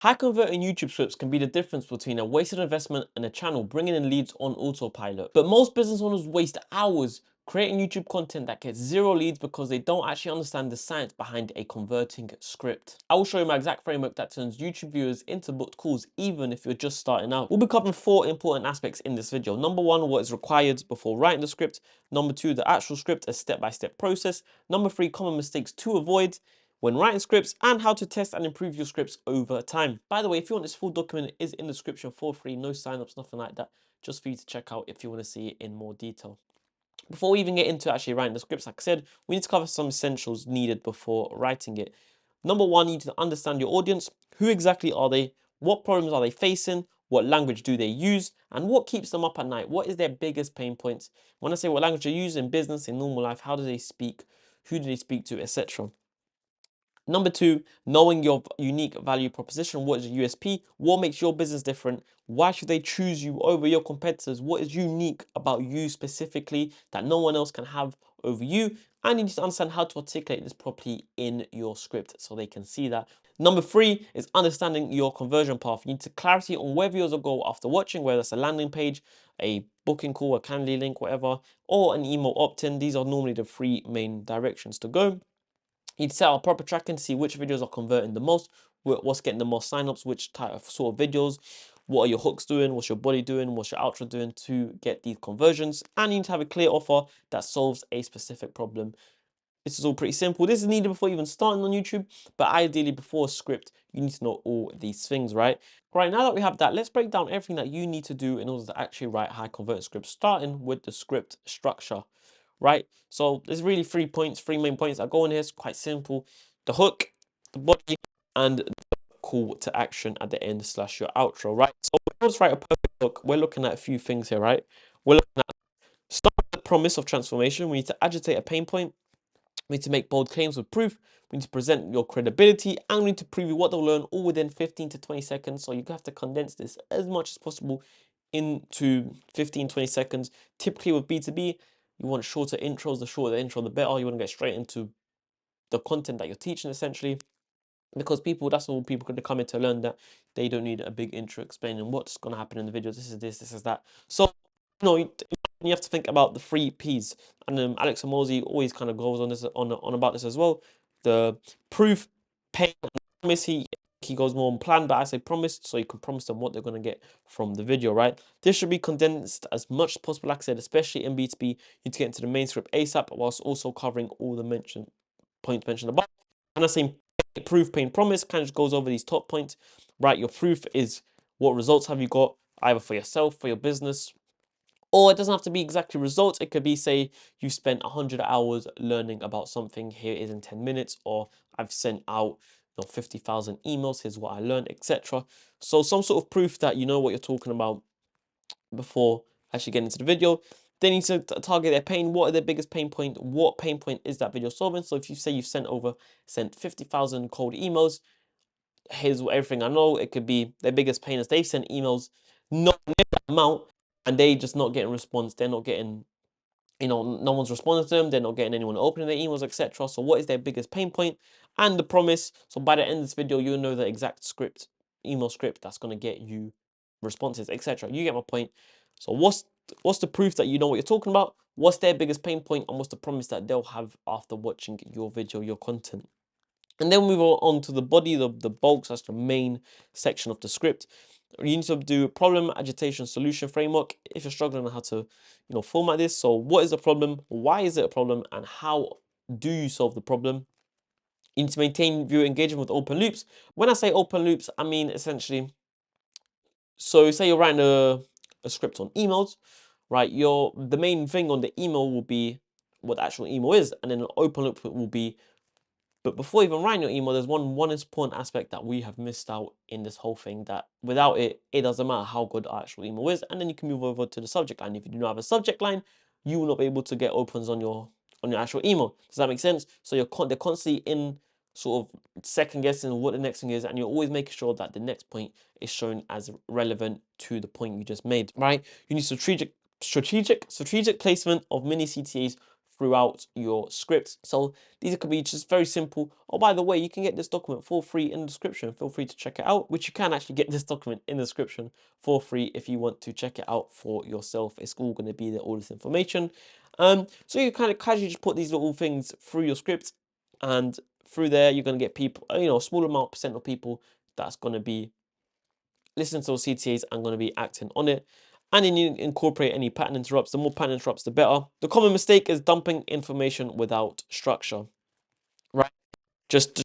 High converting YouTube scripts can be the difference between a wasted investment and a channel bringing in leads on autopilot. But most business owners waste hours creating YouTube content that gets zero leads because they don't actually understand the science behind a converting script. I will show you my exact framework that turns YouTube viewers into booked calls even if you're just starting out. We'll be covering 4 important aspects in this video. Number 1, what is required before writing the script. Number 2, the actual script, a step-by-step process. Number 3, common mistakes to avoid when writing scripts, and how to test and improve your scripts over time. By the way, if you want this full document, it is in the description for free, no sign-ups, nothing like that, just for you to check out if you want to see it in more detail. Before we even get into actually writing the scripts, like I said, we need to cover some essentials needed before writing it. Number 1, you need to understand your audience. Who exactly are they? What problems are they facing? What language do they use? And what keeps them up at night? What is their biggest pain points? When I say what language they use in business, in normal life, how do they speak? Who do they speak to, etc. Number 2, knowing your unique value proposition. What is your USP? What makes your business different? Why should they choose you over your competitors? What is unique about you specifically that no one else can have over you? And you need to understand how to articulate this properly in your script so they can see that. Number 3 is understanding your conversion path. You need to clarity on where viewers will go after watching, whether it's a landing page, a booking call, a Calendly link, whatever, or an email opt-in. These are normally the 3 main directions to go. You'd set up proper tracking to see which videos are converting the most, what's getting the most signups, which type of sort of videos, what are your hooks doing, what's your body doing, what's your outro doing to get these conversions. And you need to have a clear offer that solves a specific problem. This is all pretty simple. This is needed before even starting on YouTube, but ideally before a script, you need to know all these things, right? Right, now that we have that, let's break down everything that you need to do in order to actually write high converting scripts, starting with the script structure, right? So there's really 3 points, 3 main points that go in here. It's quite simple. The hook, the body, and the call to action at the end slash your outro, right? So let's write a perfect hook. We're looking at a few things here, right? We're looking at start with the promise of transformation. We need to agitate a pain point. We need to make bold claims with proof. We need to present your credibility, and we need to preview what they'll learn all within 15 to 20 seconds. So you have to condense this as much as possible into 15, 20 seconds. Typically with B2B, you want shorter intros. The shorter the intro, the better. You want to get straight into the content that you're teaching, essentially. Because that's all people going to come in to learn, that they don't need a big intro explaining what's going to happen in the video. This is this, this is that. So, you have to think about the 3 Ps. And Alex Hormozi always kind of goes on this on about this as well. The proof, pain, and promise. He goes more on plan, but I say promise, so you can promise them what they're going to get from the video, right? This should be condensed as much as possible, like I said, especially in B2B. You need to get into the main script ASAP whilst also covering all the points mentioned above. And I say proof, pain, promise kind of just goes over these top points, right? Your proof is what results have you got, either for yourself, for your business, or it doesn't have to be exactly results. It could be, say, you spent 100 hours learning about something. Here it is in 10 minutes. Or I've sent out 50,000 emails. Here's what I learned, etc. So some sort of proof that you know what you're talking about before actually getting into the video. They need to target their pain. What are their biggest pain point? What pain point is that video solving? So if you say you've sent 50,000 cold emails, here's everything I know. It could be their biggest pain is they've sent emails not near that amount, and they just not getting response. They're not getting, no one's responding to them. They're not getting anyone opening their emails, etc. So what is their biggest pain point? And the promise. So by the end of this video, you'll know the exact email script that's gonna get you responses, etc. You get my point. So what's the proof that you know what you're talking about? What's their biggest pain point, and what's the promise that they'll have after watching your video, your content? And then we move on to the body, the bulk, that's the main section of the script. You need to do problem, agitation, solution framework if you're struggling on how to, format this. So what is the problem? Why is it a problem? And how do you solve the problem? You need to maintain viewer engagement with open loops. When I say open loops, I mean essentially, so say you're writing a script on emails, right? The main thing on the email will be what the actual email is, and then an open loop will be, but before even writing your email, there's one important aspect that we have missed out in this whole thing, that without it, it doesn't matter how good our actual email is. And then you can move over to the subject line. If you do not have a subject line, you will not be able to get opens on your actual email. Does that make sense? So they're constantly in sort of second guessing what the next thing is, and you're always making sure that the next point is shown as relevant to the point you just made, right? You need strategic placement of mini CTAs throughout your script. So these could be just very simple. Oh, by the way, you can get this document for free in the description. Feel free to check it out, which you can actually get this document in the description for free if you want to check it out for yourself. It's all going to be there, all this information. So you kind of casually just put these little things through your script, and through there, you're going to get people, a small amount percent of people that's going to be listening to those CTAs and going to be acting on it. And then you incorporate any pattern interrupts. The more pattern interrupts, the better. The common mistake is dumping information without structure, right? Just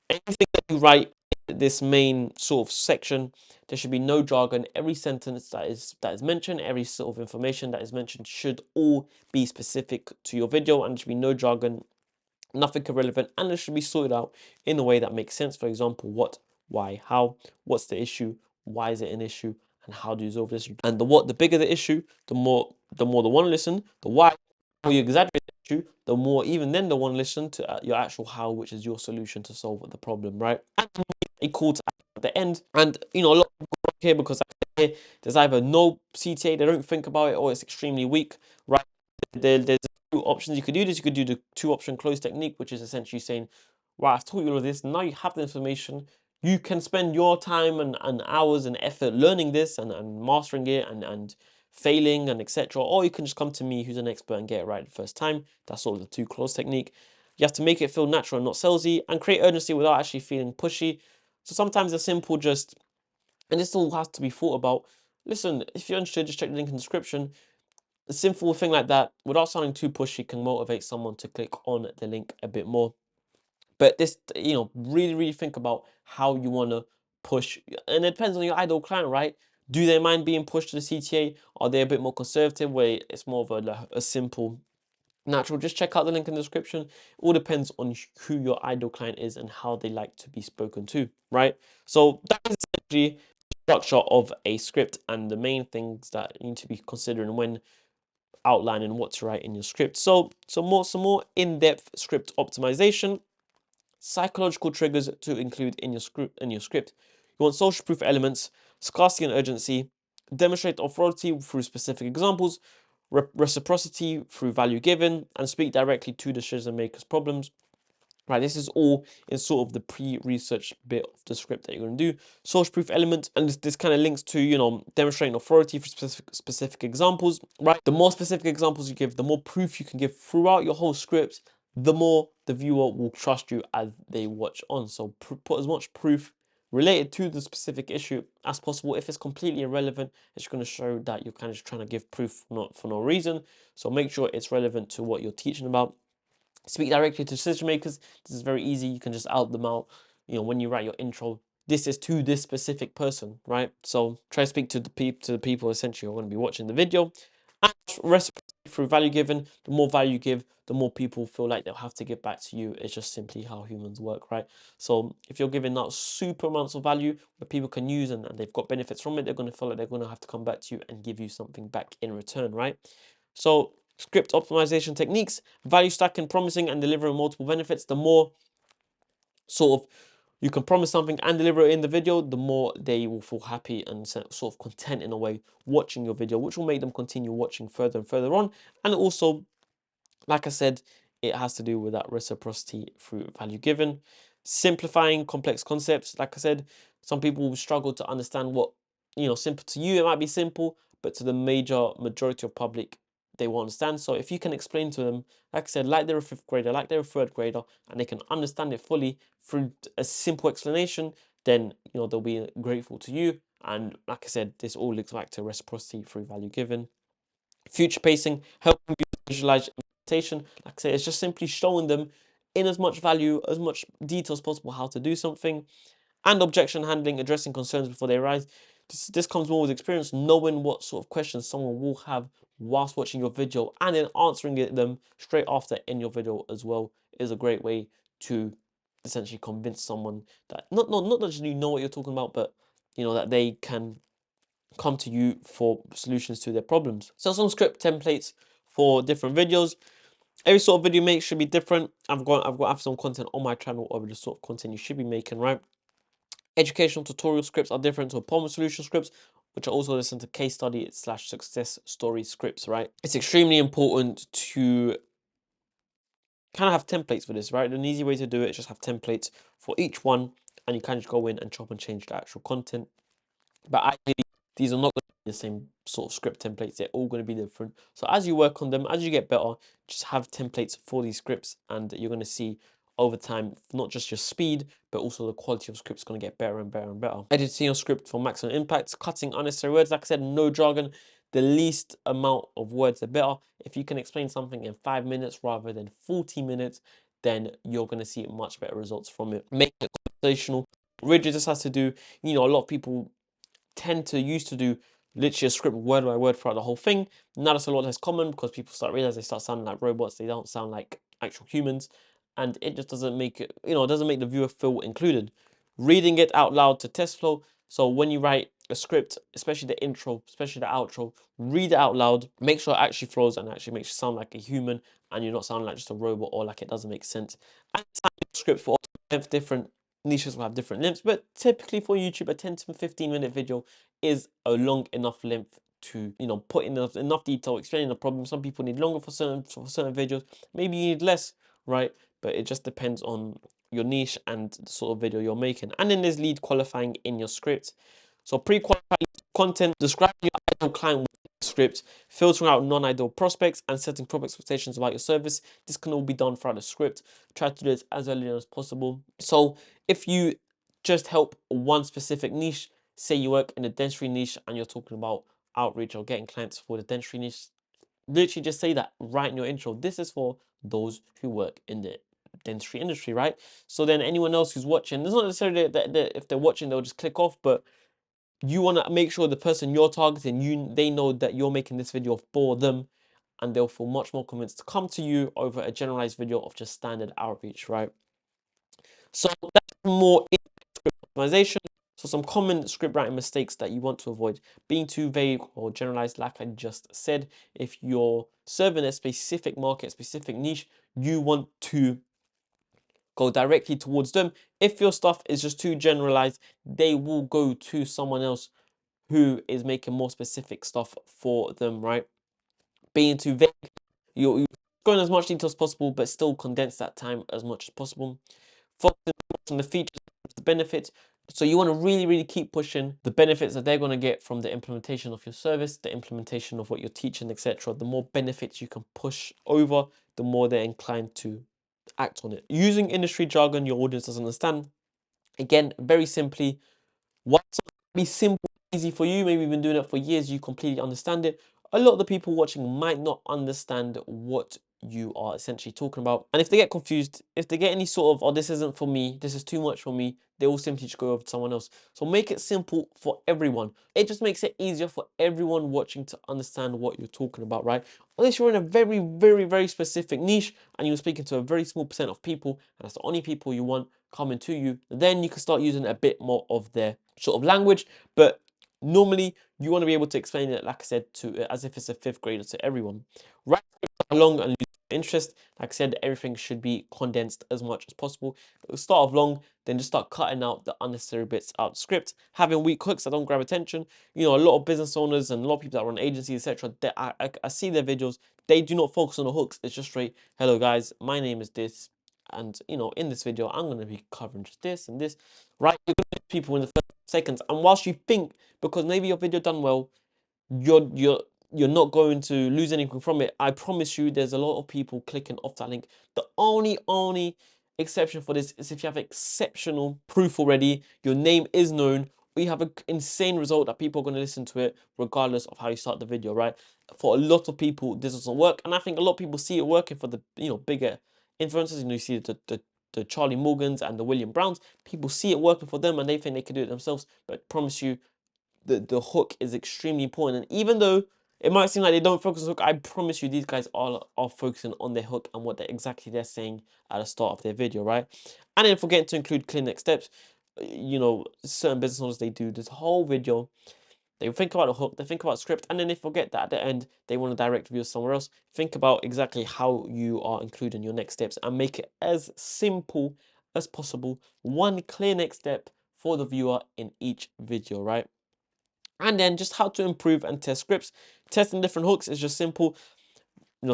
anything that you write in this main sort of section, there should be no jargon. Every sentence that is mentioned, every sort of information that is mentioned should all be specific to your video, and there should be no jargon, nothing irrelevant, and it should be sorted out in a way that makes sense. For example, what, why, how, what's the issue, why is it an issue, and how do you resolve this? And the what, the bigger the issue, the more they want to listen. The why, how you exaggerate the issue, the more even then they want to listen to your actual how, which is your solution to solve the problem, right? And a call to action at the end. And a lot of people work here because there's either no CTA, they don't think about it, or it's extremely weak, right? There's two options you could do this. You could do the 2-option close technique, which is essentially saying, right, I've taught you all of this, now you have the information, you can spend your time and hours and effort learning this and mastering it and failing and etc. Or you can just come to me, who's an expert, and get it right the first time. That's sort of the 2 close technique. You have to make it feel natural and not salesy, and create urgency without actually feeling pushy. So sometimes a simple and this all has to be thought about. Listen, if you're interested, just check the link in the description. A simple thing like that, without sounding too pushy, can motivate someone to click on the link a bit more. But this, really, really think about how you want to push. And it depends on your ideal client, right? Do they mind being pushed to the CTA? Are they a bit more conservative, where it's more of a simple, natural? Just check out the link in the description. It all depends on who your ideal client is and how they like to be spoken to, right? So that is essentially the structure of a script and the main things that you need to be considering when outlining what to write in your script. So some more in-depth script optimization. Psychological triggers to include in your script. You want social proof elements, scarcity and urgency, demonstrate authority through specific examples, reciprocity through value given, and speak directly to the decision makers' problems. Right, this is all in sort of the pre-research bit of the script that you're going to do. Social proof element, and this kind of links to, demonstrating authority for specific examples, right? The more specific examples you give, the more proof you can give throughout your whole script, the more the viewer will trust you as they watch on. So put as much proof related to the specific issue as possible. If it's completely irrelevant, it's going to show that you're kind of just trying to give proof not for no reason. So make sure it's relevant to what you're teaching about. Speak directly to decision makers. This is very easy. You can just out them out. When you write your intro, this is to this specific person, right? So try to speak to the people essentially who are going to be watching the video. And reciprocity through value given. The more value you give, the more people feel like they'll have to give back to you. It's just simply how humans work, right? So if you're giving out super amounts of value that people can use and they've got benefits from it, they're going to feel like they're going to have to come back to you and give you something back in return, right? So script optimization techniques, value stacking, promising and delivering multiple benefits. The more sort of you can promise something and deliver it in the video, the more they will feel happy and sort of content in a way watching your video, which will make them continue watching further and further on. And also, like I said, it has to do with that reciprocity through value given. Simplifying complex concepts. Like I said, some people will struggle to understand what, simple to you, it might be simple, but to the majority of public, they won't understand. So if you can explain to them, like I said, like they're a 5th grader, like they're a 3rd grader, and they can understand it fully through a simple explanation, then, they'll be grateful to you. And like I said, this all links back to reciprocity through value given. Future pacing, helping you visualize implementation. Like I say, it's just simply showing them in as much value, as much detail as possible how to do something. And objection handling, addressing concerns before they arise. This comes more with experience, knowing what sort of questions someone will have whilst watching your video, and then answering them straight after in your video as well is a great way to essentially convince someone that not that you know what you're talking about, but that they can come to you for solutions to their problems. So some script templates for different videos. Every sort of video make should be different. I've got some content on my channel over the sort of content you should be making, right? Educational tutorial scripts are different to problem solution scripts, which are also listen to case study / success story scripts, right? It's extremely important to kind of have templates for this, right? An easy way to do it is just have templates for each one, and you kind of just go in and chop and change the actual content. But ideally, these are not going to be the same sort of script templates. They're all going to be different. So as you work on them, as you get better, just have templates for these scripts, and you're going to see over time, not just your speed, but also the quality of scripts going to get better and better and better. Editing your script for maximum impact, cutting unnecessary words. Like I said, no jargon. The least amount of words, the better. If you can explain something in 5 minutes rather than 40 minutes, then you're going to see much better results from it. Make it conversational. Rigid just has to do, a lot of people used to do literally a script word by word throughout the whole thing. Now that's a lot less common because people start realizing they start sounding like robots. They don't sound like actual humans, and it just doesn't make it, it doesn't make the viewer feel included. Reading it out loud to test flow. So when you write a script, especially the intro, especially the outro, read it out loud. Make sure it actually flows and actually makes you sound like a human, and you're not sounding like just a robot or like it doesn't make sense. And script for different niches will have different lengths, but typically for YouTube, a 10 to 15-minute video is a long enough length to, put in enough detail, explaining the problem. Some people need longer for certain videos. Maybe you need less, right? But it just depends on your niche and the sort of video you're making. And then there's lead qualifying in your script. So pre-qualified content, describing your ideal client with script, filtering out non-ideal prospects, and setting proper expectations about your service. This can all be done throughout the script. Try to do this as early as possible. So if you just help one specific niche, say you work in a dentistry niche and you're talking about outreach or getting clients for the dentistry niche, literally just say that right in your intro. This is for those who work in the dentistry industry, right? So then anyone else who's watching, it's not necessarily that if they're watching, they'll just click off, but you want to make sure the person you're targeting, they know that you're making this video for them, and they'll feel much more convinced to come to you over a generalized video of just standard outreach, right? So that's more script optimization. So some common script writing mistakes that you want to avoid: being too vague or generalized, like I just said. If you're serving a specific market, specific niche, you want to go directly towards them. If your stuff is just too generalized, they will go to someone else who is making more specific stuff for them, right? Being too vague, you're going as much detail as possible, but still condense that time as much as possible. Focusing on the features, the benefits. So you want to really, really keep pushing the benefits that they're going to get from the implementation of your service, the implementation of what you're teaching, etc. The more benefits you can push over, the more they're inclined to act on it. Using industry jargon your audience doesn't understand. Again, very simply, what be simple, easy for you, maybe you've been doing it for years, you completely understand it. A lot of the people watching might not understand what you are essentially talking about. And if they get confused, if they get any sort of, oh, this isn't for me, this is too much for me, they will simply just go over to someone else. So make it simple for everyone. It just makes it easier for everyone watching to understand what you're talking about, right? Unless you're in a very, very, very specific niche and you're speaking to a very small percent of people, and that's the only people you want coming to you, then you can start using a bit more of their sort of language. But normally you want to be able to explain it, like I said, to as if it's a fifth grader to everyone. Write long and lose interest. Like I said, everything should be condensed as much as possible. Start off long, then just start cutting out the unnecessary bits out of the script. Having weak hooks that don't grab attention. A lot of business owners and a lot of people that run agencies, etc. I see their videos. They do not focus on the hooks. It's just straight, hello guys, my name is this, and in this video I'm going to be covering just this and this, right? You're going to hit people in the first seconds, and whilst you think, because maybe your video done well, you're not going to lose anything from it, I promise you there's a lot of people clicking off that link. The only exception for this is if you have exceptional proof already, your name is known, or you have an insane result that people are going to listen to it regardless of how you start the video, right? For a lot of people this doesn't work, and I think a lot of people see it working for the bigger influencers. You see the Charlie Morgans and the William Browns. People see it working for them and they think they can do it themselves, but I promise you the hook is extremely important. And even though it might seem like they don't focus on the hook, I promise you these guys are focusing on their hook and what exactly they're saying at the start of their video, right? And then forgetting to include clear next steps. Certain business owners, they do this whole video, they think about the hook, they think about script, and then they forget that at the end they want to direct views somewhere else. Think about exactly how you are including your next steps and make it as simple as possible. One clear next step for the viewer in each video, right? And then just how to improve and test scripts. Testing different hooks is just simple.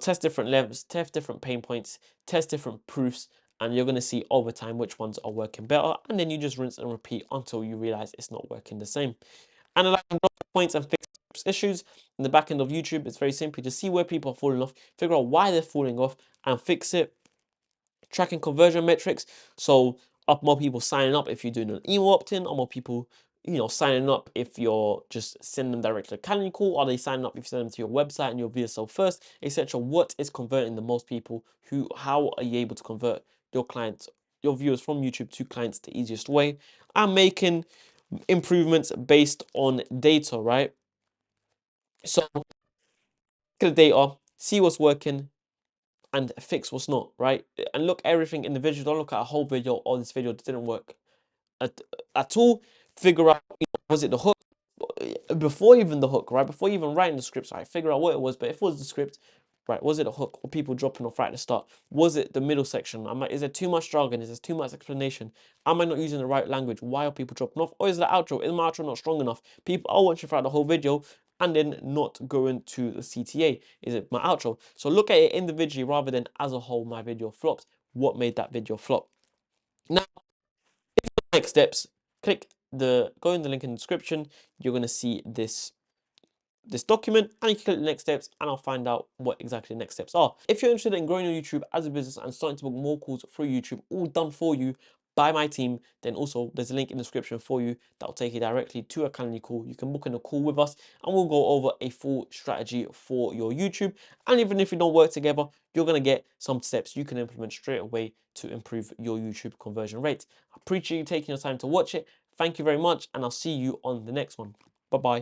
test different levels, test different pain points, test different proofs, and you're going to see over time which ones are working better. And then you just rinse and repeat until you realize it's not working the same. Analyzing points and fix issues in the back end of YouTube. It's very simple. Just see where people are falling off, figure out why they're falling off, and fix it. Tracking conversion metrics. So are more people signing up if you're doing an email opt-in? Are more people, signing up if you're just sending them directly to a calendar call? Are they signing up if you send them to your website and your VSL first, etc.? What is converting the most people? How are you able to convert your clients, your viewers from YouTube to clients the easiest way? And making improvements based on data, right? So look at the data, see what's working, and fix what's not, right? And look everything individually. Don't look at a whole video. Oh, this video didn't work at all. Figure out, was it the hook? Before even the hook, right? Before even writing the scripts, right? Figure out what it was. But if it was the script, right? Was it a hook? Or people dropping off right at the start? Was it the middle section? Is there too much jargon? Is there too much explanation? Am I not using the right language? Why are people dropping off? Or is the outro? Is my outro not strong enough? People are watching throughout the whole video and then not going to the CTA. Is it my outro? So look at it individually rather than as a whole. My video flopped. What made that video flop? Now, next steps. Go in the link in the description. You're gonna see this document, and you can click the next steps, and I'll find out what exactly the next steps are. If you're interested in growing your YouTube as a business and starting to book more calls through YouTube, all done for you by my team, then also there's a link in the description for you that will take you directly to a calendar call. You can book in a call with us and we'll go over a full strategy for your YouTube. And even if we don't work together, you're going to get some steps you can implement straight away to improve your YouTube conversion rate. I appreciate you taking your time to watch it. Thank you very much, and I'll see you on the next one. Bye-bye.